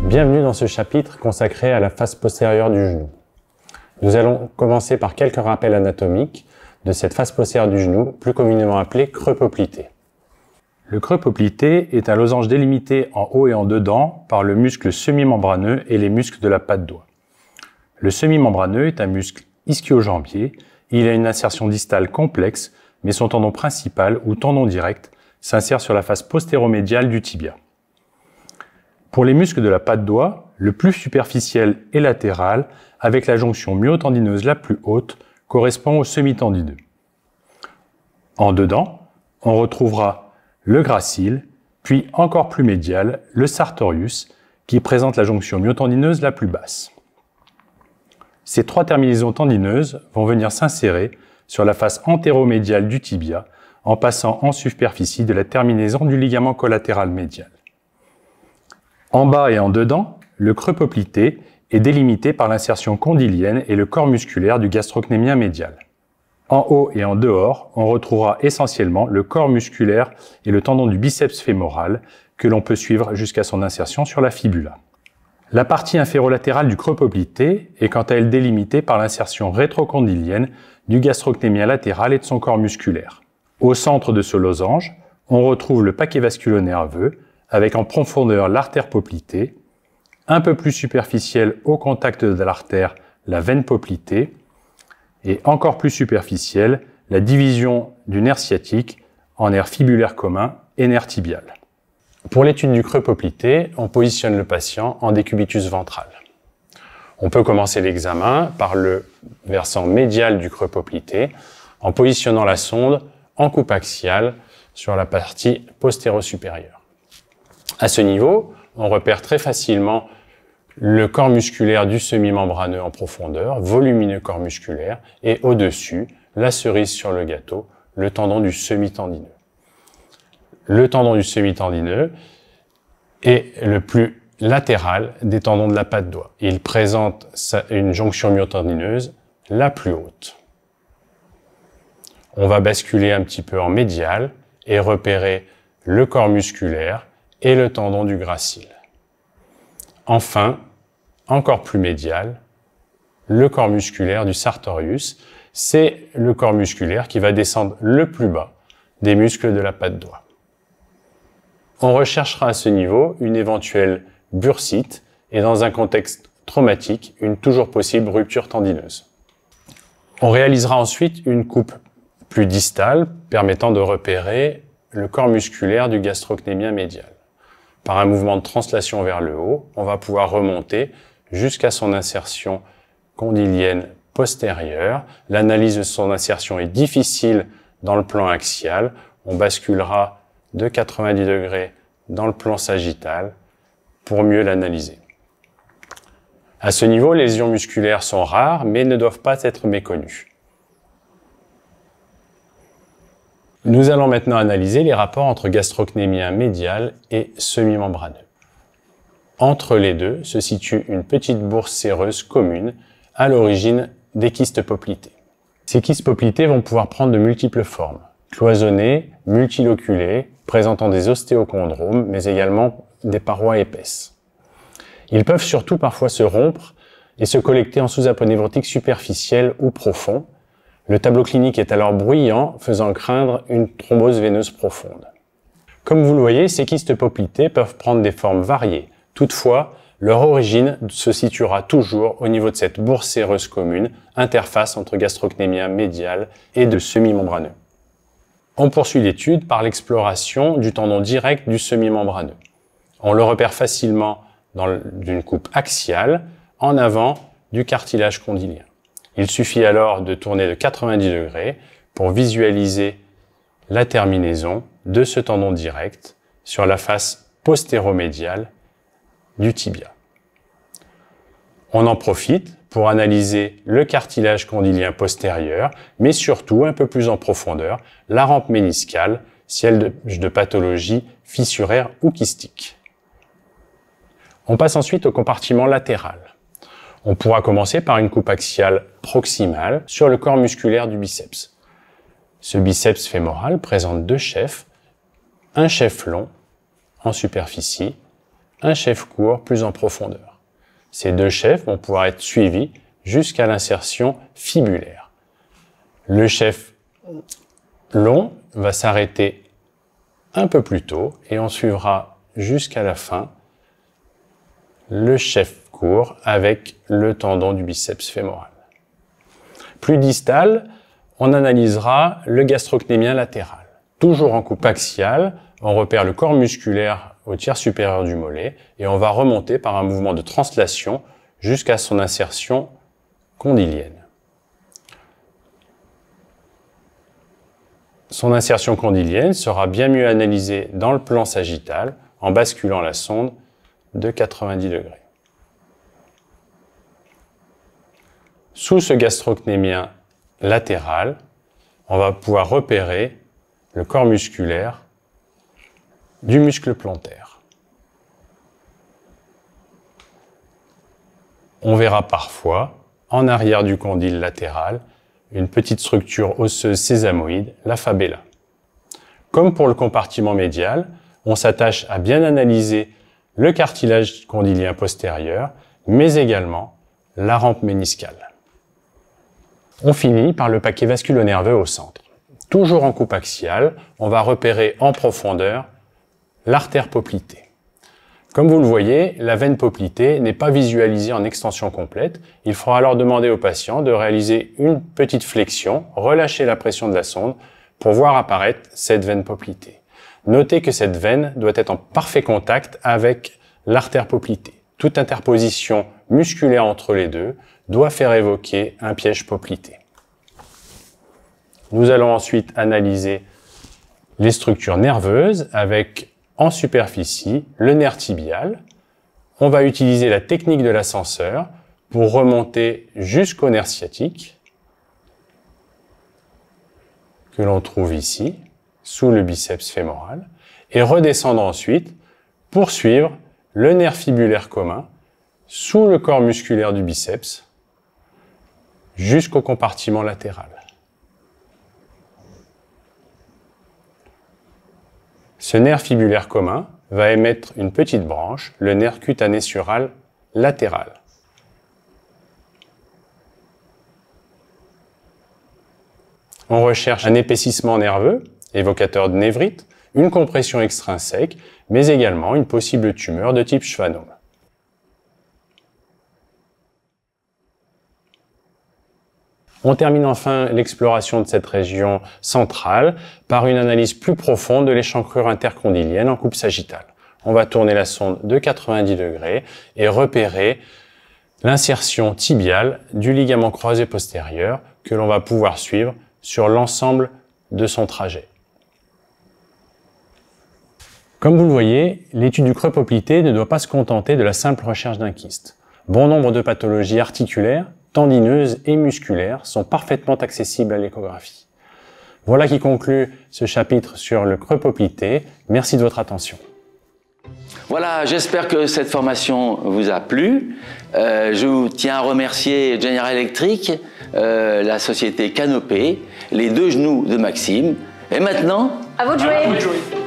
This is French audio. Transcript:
Bienvenue dans ce chapitre consacré à la face postérieure du genou. Nous allons commencer par quelques rappels anatomiques de cette face postérieure du genou, plus communément appelée creux poplité. Le creux poplité est un losange délimité en haut et en dedans par le muscle semi-membraneux et les muscles de la patte doigt. Le semi-membraneux est un muscle ischio-jambier. Il a une insertion distale complexe, mais son tendon principal ou tendon direct s'insère sur la face postéromédiale du tibia. Pour les muscles de la patte doigt, le plus superficiel et latéral, avec la jonction myotendineuse la plus haute, correspond au semi-tendineux. En dedans, on retrouvera le gracile, puis encore plus médial, le sartorius, qui présente la jonction myotendineuse la plus basse. Ces trois terminaisons tendineuses vont venir s'insérer sur la face antéromédiale du tibia en passant en superficie de la terminaison du ligament collatéral médial. En bas et en dedans, le creux poplité est délimité par l'insertion condylienne et le corps musculaire du gastrocnémien médial. En haut et en dehors, on retrouvera essentiellement le corps musculaire et le tendon du biceps fémoral que l'on peut suivre jusqu'à son insertion sur la fibula. La partie inférolatérale du creux poplité est quant à elle délimitée par l'insertion rétrocondylienne du gastrocnémien latéral et de son corps musculaire. Au centre de ce losange, on retrouve le paquet vasculo-nerveux avec en profondeur l'artère poplitée, un peu plus superficielle au contact de l'artère, la veine poplitée, et encore plus superficielle, la division du nerf sciatique en nerf fibulaire commun et nerf tibial. Pour l'étude du creux poplité, on positionne le patient en décubitus ventral. On peut commencer l'examen par le versant médial du creux poplité en positionnant la sonde en coupe axiale sur la partie postéro-supérieure. À ce niveau, on repère très facilement le corps musculaire du semi-membraneux en profondeur, volumineux corps musculaire, et au-dessus, la cerise sur le gâteau, le tendon du semi-tendineux. Le tendon du semi-tendineux est le plus latéral des tendons de la patte doigt. Il présente une jonction myotendineuse la plus haute. On va basculer un petit peu en médial et repérer le corps musculaire et le tendon du gracile. Enfin, encore plus médial, le corps musculaire du sartorius, c'est le corps musculaire qui va descendre le plus bas des muscles de la patte doigt. On recherchera à ce niveau une éventuelle bursite et dans un contexte traumatique, une toujours possible rupture tendineuse. On réalisera ensuite une coupe plus distale permettant de repérer le corps musculaire du gastrocnémien médial. Par un mouvement de translation vers le haut, on va pouvoir remonter jusqu'à son insertion condylienne postérieure. L'analyse de son insertion est difficile dans le plan axial. On basculera de 90 degrés dans le plan sagittal pour mieux l'analyser. À ce niveau, les lésions musculaires sont rares, mais ne doivent pas être méconnues. Nous allons maintenant analyser les rapports entre gastrocnémien médial et semi-membraneux. Entre les deux se situe une petite bourse séreuse commune à l'origine des kystes poplités. Ces kystes poplités vont pouvoir prendre de multiples formes, cloisonnés, multiloculés, présentant des ostéochondromes, mais également des parois épaisses. Ils peuvent surtout parfois se rompre et se collecter en sous-aponévrotique superficiel ou profond. Le tableau clinique est alors bruyant, faisant craindre une thrombose veineuse profonde. Comme vous le voyez, ces kystes poplités peuvent prendre des formes variées. Toutefois, leur origine se situera toujours au niveau de cette bourse séreuse commune, interface entre gastrocnémien médial et de semi-membraneux. On poursuit l'étude par l'exploration du tendon direct du semi-membraneux. On le repère facilement d'une coupe axiale en avant du cartilage condylien. Il suffit alors de tourner de 90 degrés pour visualiser la terminaison de ce tendon direct sur la face postéromédiale du tibia. On en profite pour analyser le cartilage condylien postérieur, mais surtout un peu plus en profondeur, la rampe méniscale, siège de pathologie fissuraire ou kystique. On passe ensuite au compartiment latéral. On pourra commencer par une coupe axiale proximale sur le corps musculaire du biceps. Ce biceps fémoral présente deux chefs, un chef long en superficie, un chef court plus en profondeur. Ces deux chefs vont pouvoir être suivis jusqu'à l'insertion fibulaire. Le chef long va s'arrêter un peu plus tôt et on suivra jusqu'à la fin le chef court avec le tendon du biceps fémoral. Plus distal, on analysera le gastrocnémien latéral. Toujours en coupe axiale, on repère le corps musculaire au tiers supérieur du mollet et on va remonter par un mouvement de translation jusqu'à son insertion condylienne. Son insertion condylienne sera bien mieux analysée dans le plan sagittal en basculant la sonde de 90 degrés. Sous ce gastrocnémien latéral, on va pouvoir repérer le corps musculaire du muscle plantaire. On verra parfois, en arrière du condyle latéral, une petite structure osseuse sésamoïde, la fabella. Comme pour le compartiment médial, on s'attache à bien analyser le cartilage condylien postérieur, mais également la rampe méniscale. On finit par le paquet vasculo-nerveux au centre. Toujours en coupe axiale, on va repérer en profondeur l'artère poplitée. Comme vous le voyez, la veine poplitée n'est pas visualisée en extension complète. Il faudra alors demander au patient de réaliser une petite flexion, relâcher la pression de la sonde pour voir apparaître cette veine poplitée. Notez que cette veine doit être en parfait contact avec l'artère poplitée. Toute interposition musculaire entre les deux doit faire évoquer un piège poplité. Nous allons ensuite analyser les structures nerveuses avec en superficie le nerf tibial. On va utiliser la technique de l'ascenseur pour remonter jusqu'au nerf sciatique que l'on trouve ici, sous le biceps fémoral, et redescendre ensuite pour suivre le nerf fibulaire commun sous le corps musculaire du biceps jusqu'au compartiment latéral. Ce nerf fibulaire commun va émettre une petite branche, le nerf cutané sural latéral. On recherche un épaississement nerveux, évocateur de névrite, une compression extrinsèque, mais également une possible tumeur de type schwannome. On termine enfin l'exploration de cette région centrale par une analyse plus profonde de l'échancrure intercondylienne en coupe sagittale. On va tourner la sonde de 90 degrés et repérer l'insertion tibiale du ligament croisé postérieur que l'on va pouvoir suivre sur l'ensemble de son trajet. Comme vous le voyez, l'étude du creux poplité ne doit pas se contenter de la simple recherche d'un kyste. Bon nombre de pathologies articulaires, tendineuses et musculaires sont parfaitement accessibles à l'échographie. Voilà qui conclut ce chapitre sur le creux poplité. Merci de votre attention. Voilà, j'espère que cette formation vous a plu. Je vous tiens à remercier General Electric, la société Canopée, les deux genoux de Maxime. Et maintenant, à vous de jouer.